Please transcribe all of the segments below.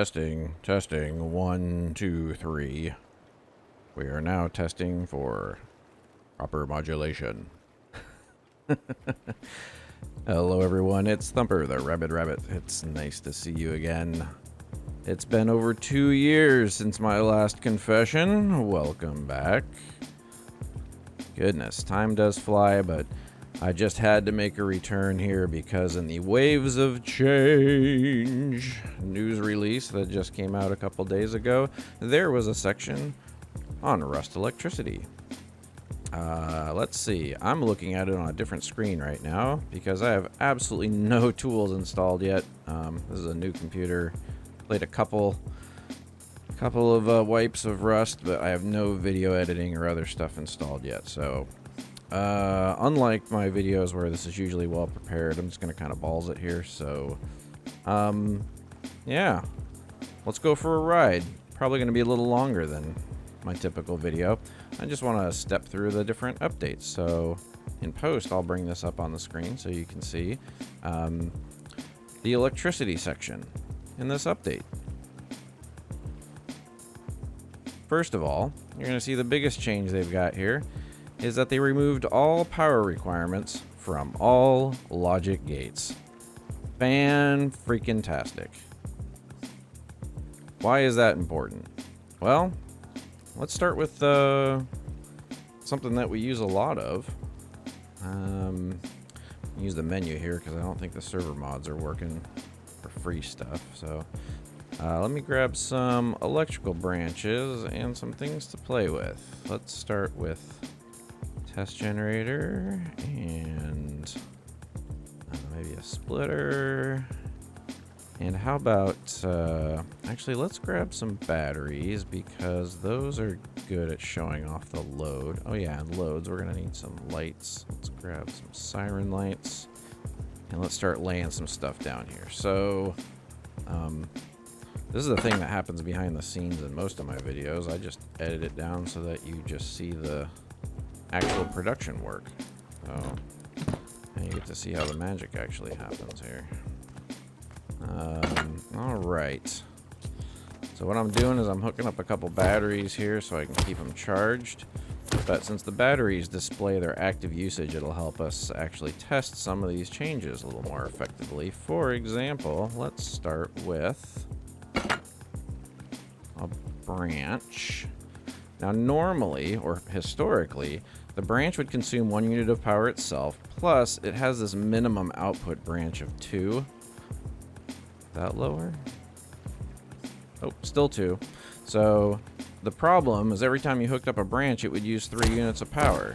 Testing, testing, 1, 2, 3. We are now testing for proper modulation. Hello everyone, it's Thumper, the Rabid Rabbit. It's nice to see you again. It's been over 2 years since my last confession. Welcome back. Goodness, time does fly, but I just had to make a return here because in the Waves of Change news release that just came out a couple days ago, there was a section on Rust electricity. Let's see. I'm looking at it on a different screen right now because I have absolutely no tools installed yet. This is a new computer. Played a couple of wipes of Rust, but I have no video editing or other stuff installed yet. So, unlike my videos where this is usually well prepared, I'm just going to kind of balls it here. So, yeah, let's go for a ride. Probably going to be a little longer than my typical video. I just want to step through the different updates. So in post, I'll bring this up on the screen so you can see the electricity section in this update. First of all, you're going to see the biggest change they've got here is that they removed all power requirements from all logic gates. Fan-freaking-tastic. Why is that important? Well, let's start with something that we use a lot of. Use the menu here because I don't think the server mods are working for free stuff. So let me grab some electrical branches and some things to play with. Let's start with test generator and maybe a splitter. And how about, actually, let's grab some batteries because those are good at showing off the load. Oh yeah, and loads, we're gonna need some lights. Let's grab some siren lights and let's start laying some stuff down here. So, this is the thing that happens behind the scenes in most of my videos. I just edit it down so that you just see the actual production work. So, and you get to see how the magic actually happens here. All right. So what I'm doing is I'm hooking up a couple batteries here so I can keep them charged. But since the batteries display their active usage, it'll help us actually test some of these changes a little more effectively. For example, let's start with a branch. Now normally, or historically, the branch would consume 1 unit of power itself, plus it has this minimum output branch of 2. That lower? Oh, still 2. So the problem is every time you hooked up a branch, it would use 3 units of power.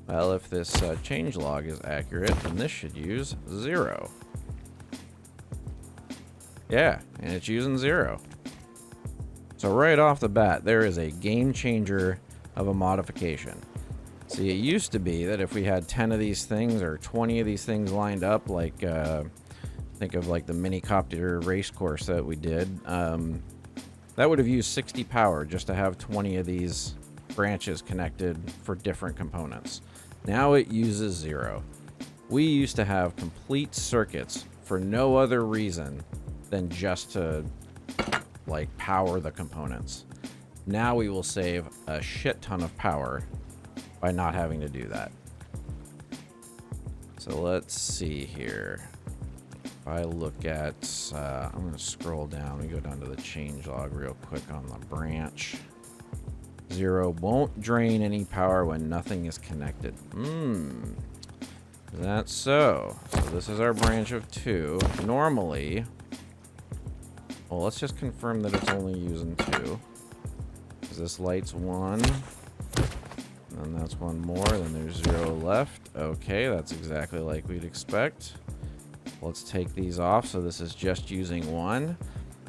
Well, if this changelog is accurate, then this should use 0. Yeah, and it's using 0. So right off the bat, there is a game changer of a modification. See, it used to be that if we had 10 of these things or 20 of these things lined up, like think of like the mini copter race course that we did, that would have used 60 power just to have 20 of these branches connected for different components. Now it uses 0. We used to have complete circuits for no other reason than just to like power the components. Now we will save a shit ton of power by not having to do that. So let's see here. If I look at, I'm going to scroll down. We go down to the changelog real quick on the branch. 0 won't drain any power when nothing is connected. That's so. So this is our branch of 2. Normally, well, let's just confirm that it's only using 2. Because this light's 1. And that's 1 more. Then there's 0 left. Okay, that's exactly like we'd expect. Let's take these off. So this is just using 1.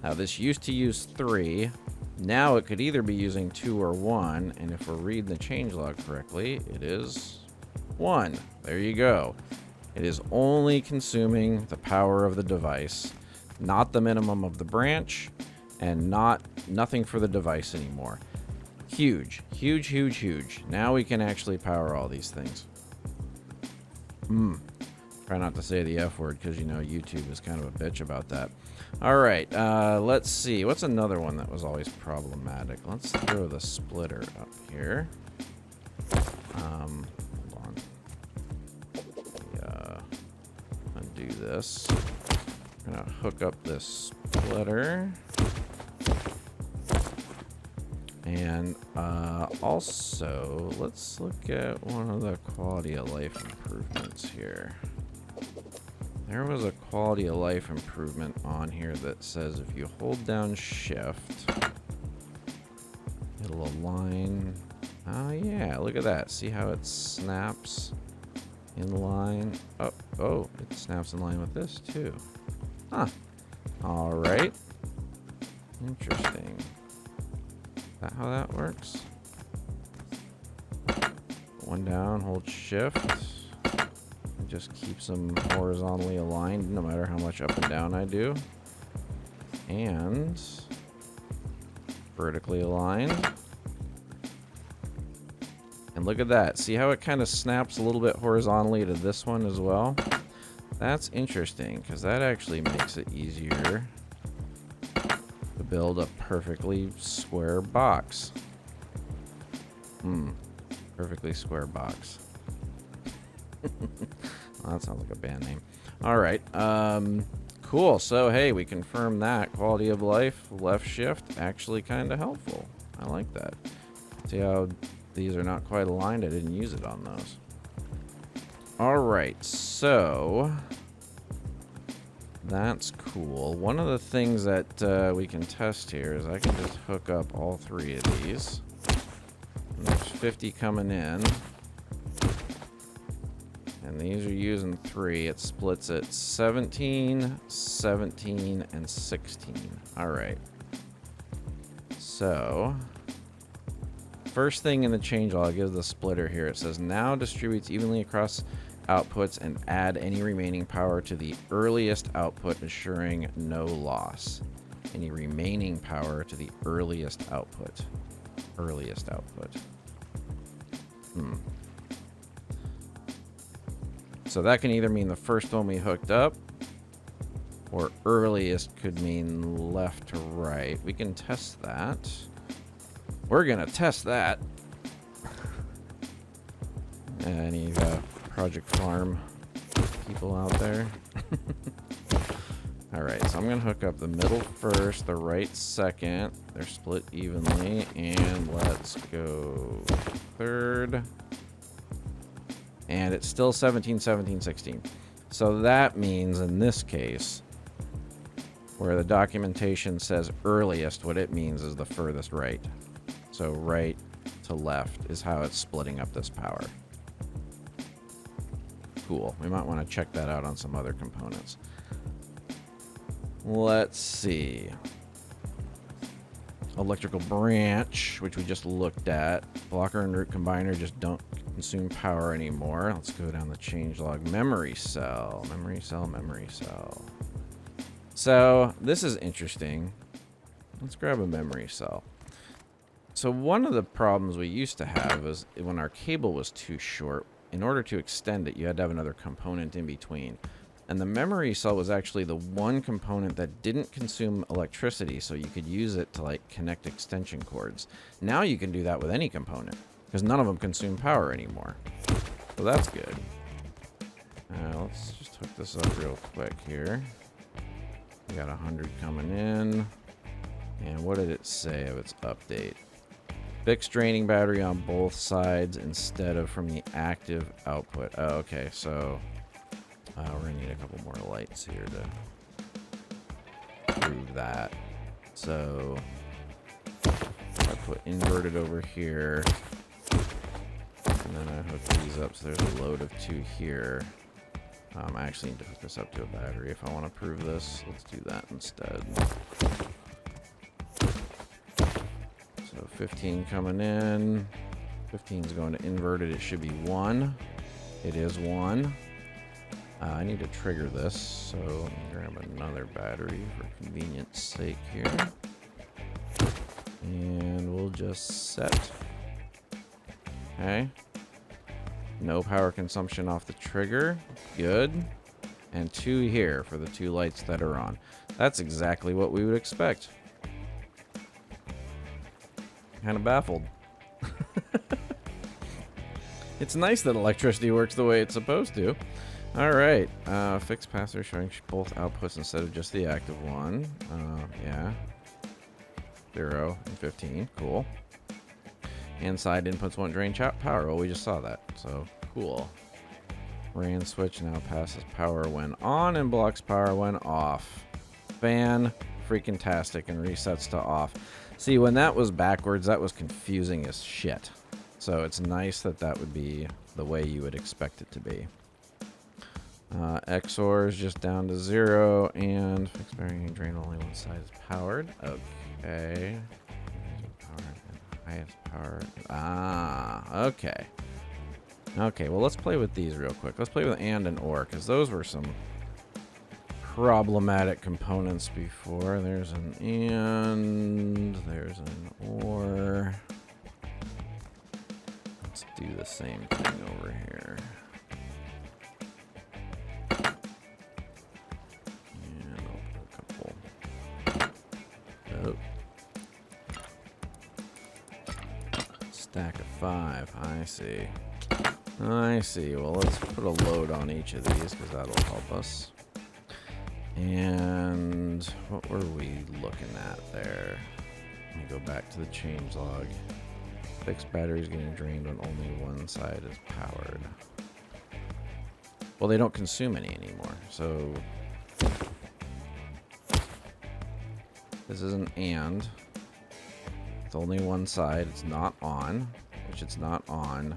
Now this used to use 3. Now it could either be using 2 or 1. And if we're reading the changelog correctly, it is 1. There you go. It is only consuming the power of the device, not the minimum of the branch, and nothing for the device anymore. Huge, huge, huge, huge. Now we can actually power all these things. Try not to say the F word because, you know, YouTube is kind of a bitch about that. All right, let's see. What's another one that was always problematic? Let's throw the splitter up here. Hold on. Undo this. I'm gonna hook up this splitter. And also, let's look at one of the quality of life improvements here. There was a quality of life improvement on here that says if you hold down shift, it'll align. Oh yeah, look at that. See how it snaps in line? Oh, it snaps in line with this too. Huh. All right. Interesting. Is that how that works? One down, hold shift. It just keeps them horizontally aligned no matter how much up and down I do. And vertically aligned. And look at that. See how it kind of snaps a little bit horizontally to this one as well? That's interesting because that actually makes it easier to build a perfectly square box. Perfectly square box. Well, that sounds like a band name. All right. Cool. So, hey, we confirmed that. Quality of life, left shift, actually kind of helpful. I like that. See how these are not quite aligned? I didn't use it on those. All right. So, that's cool. One of the things that we can test here is I can just hook up all three of these. And there's 50 coming in. And these are using 3. It splits at 17, 17, and 16. All right. So, first thing in the changelog is the splitter here. It says now distributes evenly across outputs and add any remaining power to the earliest output, ensuring no loss. Any remaining power to the earliest output. Earliest output. So that can either mean the first one we hooked up, or earliest could mean left to right. We can test that. We're gonna test that. Any Project Farm people out there? All right, so I'm gonna hook up the middle first, the right second. They're split evenly, and let's go third. And it's still 17, 17, 16. So that means in this case, where the documentation says earliest, what it means is the furthest right. So right to left is how it's splitting up this power. Cool. We might want to check that out on some other components. Let's see. Electrical branch, which we just looked at. Blocker and root combiner just don't consume power anymore. Let's go down the changelog. Memory cell. Memory cell, memory cell. So this is interesting. Let's grab a memory cell. So one of the problems we used to have is when our cable was too short, in order to extend it, you had to have another component in between. And the memory cell was actually the one component that didn't consume electricity, so you could use it to like connect extension cords. Now you can do that with any component, because none of them consume power anymore. So that's good. Let's just hook this up real quick here. We got 100 coming in. And what did it say of its update? Fixed draining battery on both sides instead of from the active output. Oh, okay, so we're gonna need a couple more lights here to prove that. So I put inverted over here, and then I hook these up so there's a load of 2 here. I actually need to hook this up to a battery if I want to prove this. Let's do that instead. So 15 coming in. 15 is going to inverted. It should be 1. It is 1. I need to trigger this, so let me grab another battery for convenience sake here. And we'll just set. Okay. No power consumption off the trigger. Good. And 2 here for the 2 lights that are on. That's exactly what we would expect. Kind of baffled. It's nice that electricity works the way it's supposed to. Alright, fixed pass-through showing both outputs instead of just the active one. Yeah. 0 and 15, cool. And side inputs won't drain power. Well, we just saw that, so cool. Ran switch now passes power when on and blocks power when off. Fan-freaking-tastic and resets to off. See, when that was backwards, that was confusing as shit. So it's nice that that would be the way you would expect it to be. XOR is just down to 0, and fixed bearing and drain only one side is powered. Okay. Highest power. Ah, okay. Okay, well, let's play with these real quick. Let's play with and or, because those were some problematic components before. There's an and, there's an or. Let's do the same thing over here. And I'll put a couple. Oh. Stack of 5. I see. I see. Well, let's put a load on each of these because that'll help us. And what were we looking at there? Let me go back to the changelog. Fixed batteries getting drained when only one side is powered. Well, they don't consume any anymore, so this is an and. It's only one side. It's not on, which it's not on,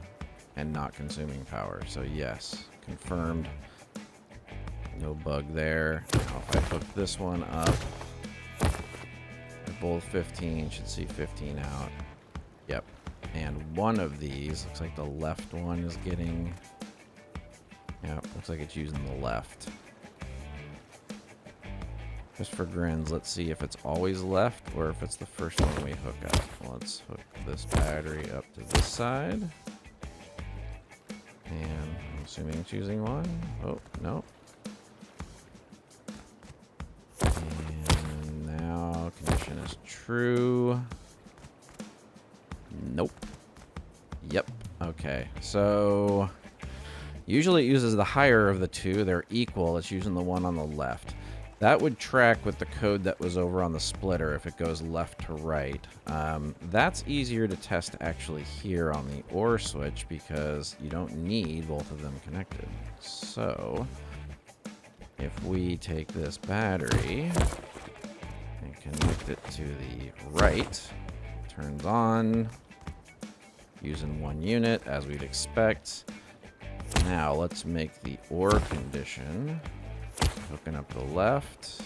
and not consuming power. So yes, confirmed. No bug there. Now if I hook this one up, they're both 15. Should see 15 out. Yep. And one of these, looks like the left one is getting... Yeah, looks like it's using the left. Just for grins, let's see if it's always left or if it's the first one we hook up. Let's hook this battery up to this side. And I'm assuming it's using one. Oh, no. And now condition is true. Nope. Yep. Okay. So usually it uses the higher of the two. They're equal. It's using the one on the left. That would track with the code that was over on the splitter if it goes left to right. That's easier to test actually here on the OR switch because you don't need both of them connected. So if we take this battery and connect it to the right, turns on using one unit as we'd expect. Now let's make the OR condition. Hooking up to the left.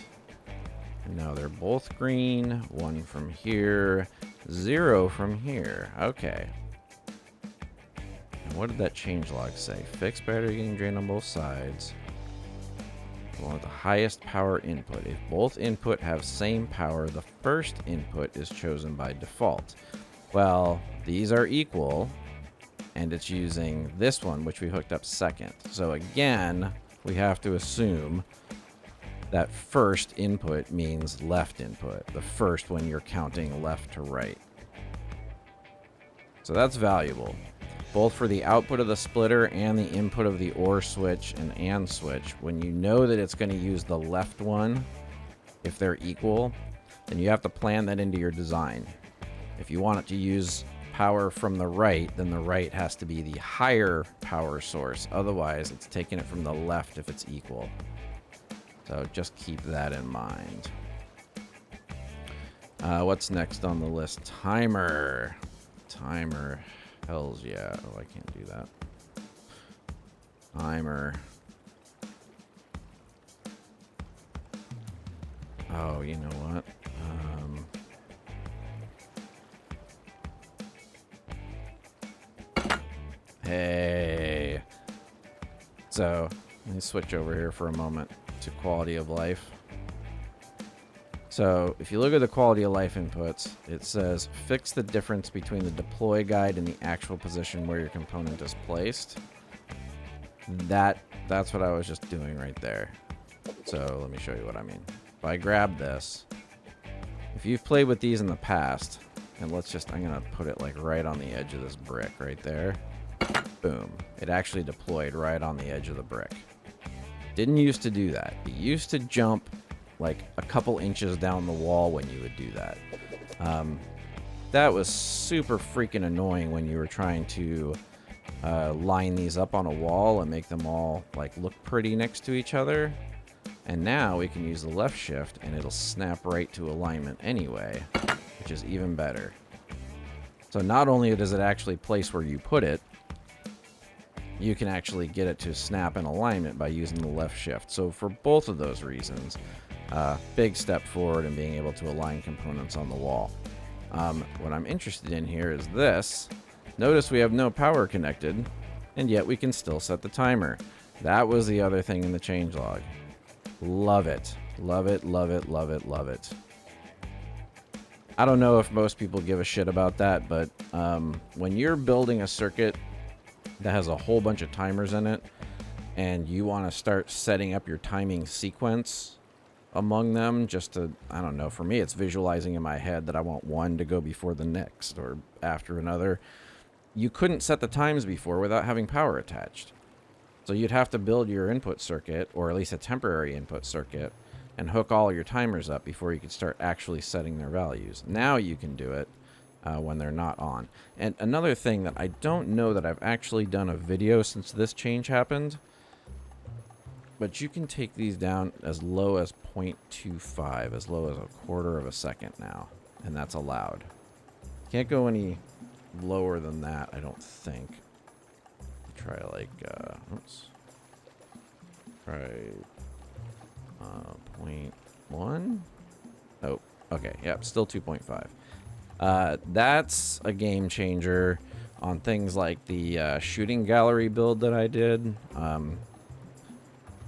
And now they're both green. One from here. 0 from here. Okay. And what did that changelog say? Fixed battery getting drained on both sides. We want the highest power input. If both input have same power, the first input is chosen by default. Well, these are equal. And it's using this one, which we hooked up second. So again, we have to assume that first input means left input. The first when you're counting left to right. So that's valuable. Both for the output of the splitter and the input of the OR switch and AND switch. When you know that it's going to use the left one, if they're equal, then you have to plan that into your design. If you want it to use power from the right, then the right has to be the higher power source. Otherwise, it's taking it from the left if it's equal. So just keep that in mind. What's next on the list? Timer. Timer. Hells yeah. Oh, I can't do that. Timer. Oh, you know what? Hey. So, let me switch over here for a moment to quality of life. So, if you look at the quality of life inputs, it says fix the difference between the deploy guide and the actual position where your component is placed. That's what I was just doing right there. So, let me show you what I mean. if I grab this, if you've played with these in the past, and I'm going to put it like right on the edge of this brick right there. Boom. It actually deployed right on the edge of the brick. Didn't used to do that. It used to jump like a couple inches down the wall when you would do that. That was super freaking annoying when you were trying to line these up on a wall and make them all like look pretty next to each other. And now we can use the left shift and it'll snap right to alignment anyway, which is even better. So not only does it actually place where you put it, you can actually get it to snap in alignment by using the left shift. So for both of those reasons, big step forward in being able to align components on the wall. What I'm interested in here is this. Notice we have no power connected, and yet we can still set the timer. That was the other thing in the changelog. Love it. Love it, love it, love it, love it. I don't know if most people give a shit about that, but when you're building a circuit that has a whole bunch of timers in it, and you want to start setting up your timing sequence among them, just to, I don't know, for me it's visualizing in my head that I want one to go before the next or after another. You couldn't set the times before without having power attached. So you'd have to build your input circuit, or at least a temporary input circuit, and hook all your timers up before you could start actually setting their values. Now you can do it when they're not on. And another thing that I don't know that I've actually done a video since this change happened, but you can take these down as low as 0.25, as low as a quarter of a second now, and that's allowed. Can't go any lower than that, I don't think. Try like, oops. Try 0.1. Oh, okay, yep, still 2.5. That's a game changer on things like the shooting gallery build that I did.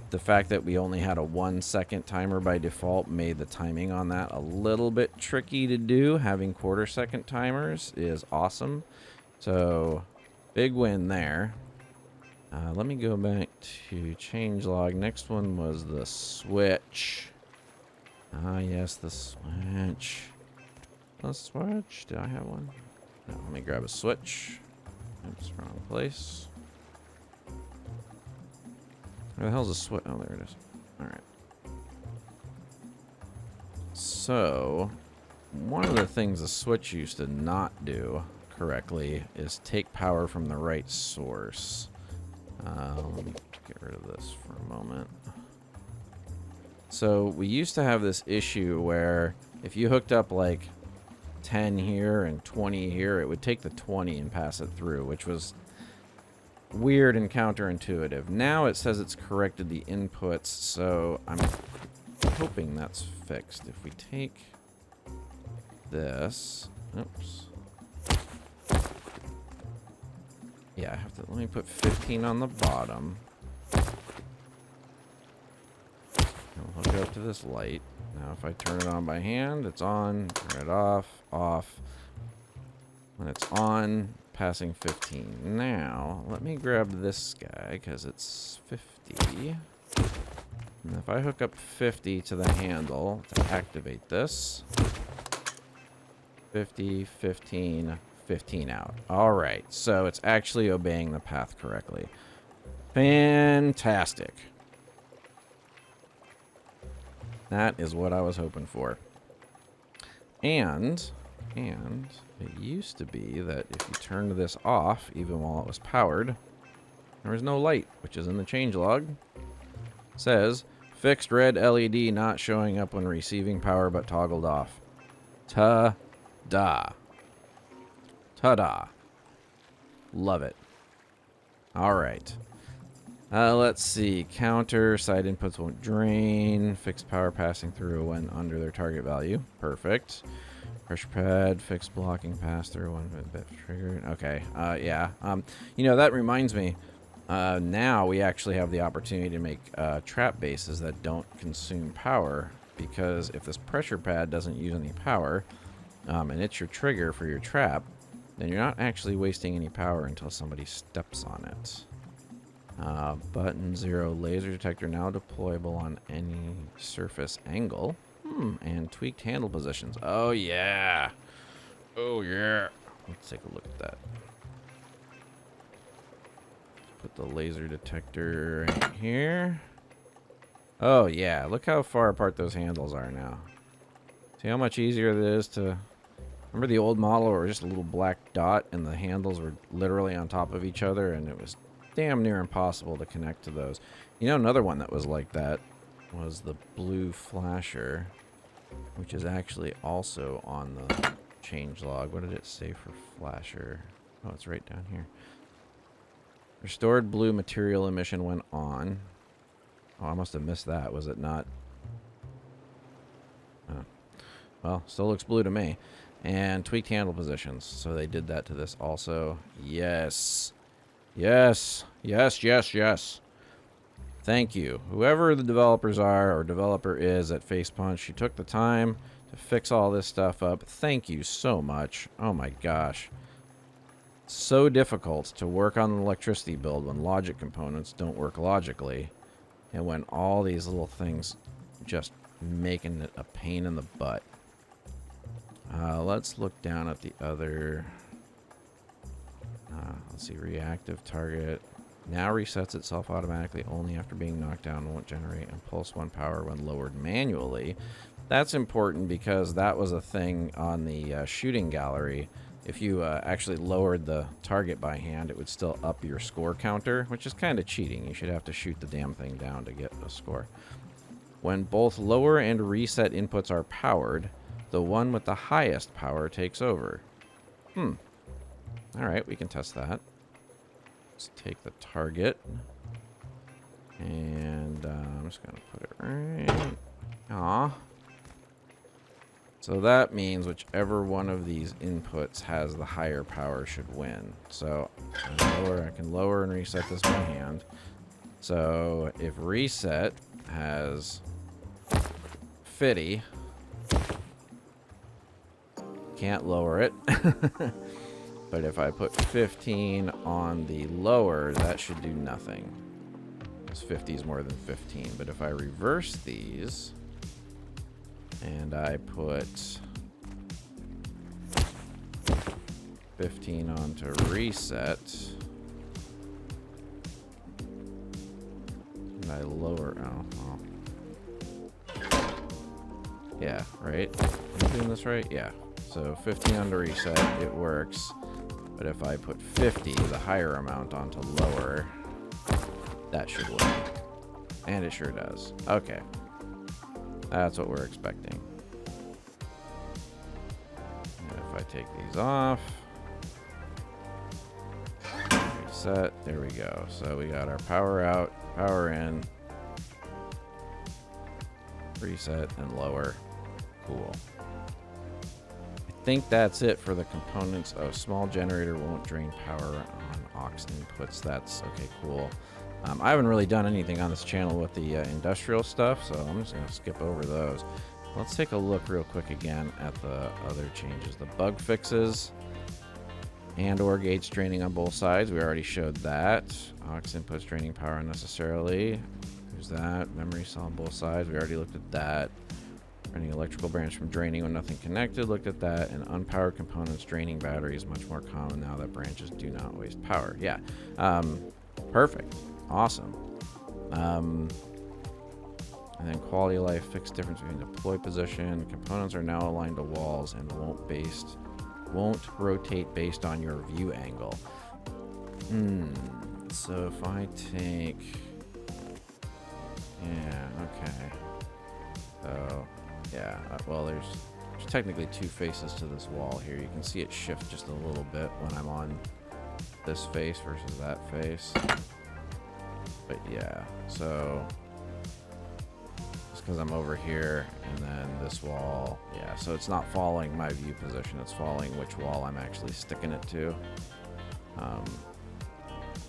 The fact that we only had a 1 second timer by default made the timing on that a little bit tricky to do. Having quarter-second timers is awesome. So, big win there. Let me go back to changelog. Next one was the switch. Ah, yes, the switch. The switch. Did I have one? No, let me grab a switch. Oops, wrong place. Where the hell's the switch? Oh, there it is. Alright. So, one of the things the switch used to not do correctly is take power from the right source. Let me get rid of this for a moment. So we used to have this issue where if you hooked up like 10 here and 20 here, it would take the 20 and pass it through, which was weird and counterintuitive. Now it says it's corrected the inputs, so I'm hoping that's fixed. If we take this, oops. Yeah, I have to, let me put 15 on the bottom. I'll hook it up to this light. Now if I turn it on by hand, it's on. Turn it off, off. When it's on, passing 15. Now, let me grab this guy, because it's 50. And if I hook up 50 to the handle to activate this, 50, 15, 15 out. Alright, so it's actually obeying the path correctly. Fantastic. That is what I was hoping for. And it used to be that if you turned this off, even while it was powered, there was no light, which is in the changelog. Says, fixed red LED not showing up when receiving power but toggled off. Ta-da. Ta-da. Love it. Alright. Let's see. Counter, side inputs won't drain. Fixed power passing through when under their target value. Perfect. Pressure pad, fixed blocking pass through when bit triggered. Okay, yeah. You know, that reminds me. Now we actually have the opportunity to make trap bases that don't consume power, because if this pressure pad doesn't use any power, and it's your trigger for your trap, then you're not actually wasting any power until somebody steps on it. Button 0 laser detector now deployable on any surface angle. And tweaked handle positions. Oh, yeah. Oh, yeah. Let's take a look at that. Put the laser detector right here. Oh, yeah. Look how far apart those handles are now. See how much easier it is to... Remember the old model where it was just a little black dot and the handles were literally on top of each other and it was damn near impossible to connect to those. You know, another one that was like that was the blue flasher, which is actually also on the changelog. What did it say for flasher? Oh, it's right down here. Restored blue material emission when on. Oh, I must have missed that. Was it not? Oh. Well, still looks blue to me. And tweaked handle positions. So they did that to this also. Yes. Yes. Yes, yes, yes. Thank you. Whoever the developers are or developer is at Facepunch, you took the time to fix all this stuff up. Thank you so much. Oh my gosh. So difficult to work on an electricity build when logic components don't work logically. And when all these little things just making it a pain in the butt. Let's look down at the other... let's see, reactive target. Now resets itself automatically only after being knocked down. Won't generate impulse 1 power when lowered manually. That's important because that was a thing on the shooting gallery. If you actually lowered the target by hand, it would still up your score counter, which is kind of cheating. You should have to shoot the damn thing down to get a score. When both lower and reset inputs are powered, the one with the highest power takes over. Alright, we can test that. Let's take the target. And I'm just going to put it right... Aw. So that means whichever one of these inputs has the higher power should win. So I can lower and reset this by hand. So if reset has 50, can't lower it. But if I put 15 on the lower, that should do nothing. Because 50 is more than 15. But if I reverse these, and I put 15 onto reset, and I lower, yeah, right? Am I doing this right? Yeah. So 15 onto reset, it works. But if I put 50, the higher amount, onto lower, that should work. And it sure does. Okay. That's what we're expecting. And if I take these off, reset, there we go. So we got our power out, power in, reset, and lower. Cool. I think that's it for the components. Oh, small generator won't drain power on aux inputs. That's okay, cool. I haven't really done anything on this channel with the industrial stuff, so I'm just going to skip over those. Let's take a look real quick again at the other changes. The bug fixes and or gates draining on both sides. We already showed that. Aux inputs draining power unnecessarily. Who's that? Memory cell on both sides. We already looked at that. Preventing electrical branch from draining when nothing connected. Looked at that. And unpowered components draining batteries. Much more common now that branches do not waste power. Yeah. Perfect. Awesome. And then quality of life, fixed difference between deploy position. Components are now aligned to walls and won't rotate based on your view angle. So if I take... Yeah, okay. So, yeah, well, there's technically two faces to this wall here. You can see it shift just a little bit when I'm on this face versus that face. But yeah, so just because I'm over here and then this wall, yeah, so it's not following my view position, it's following which wall I'm actually sticking it to.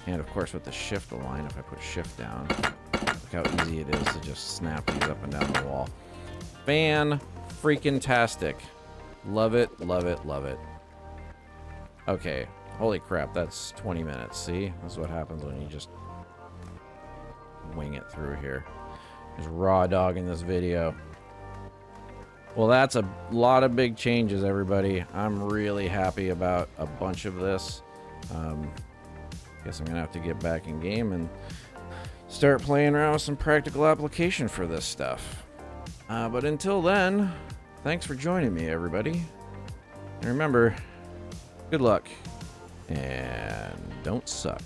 And of course with the shift align, if I put shift down, look how easy it is to just snap these up and down the wall. Fan-freaking-tastic. Love it, love it, love it. Okay, holy crap, that's 20 minutes, see? That's what happens when you just wing it through here. Just raw dogging this video. Well, that's a lot of big changes, everybody. I'm really happy about a bunch of this. Guess I'm gonna have to get back in game and start playing around with some practical application for this stuff. But until then, thanks for joining me, everybody. And remember, good luck and don't suck.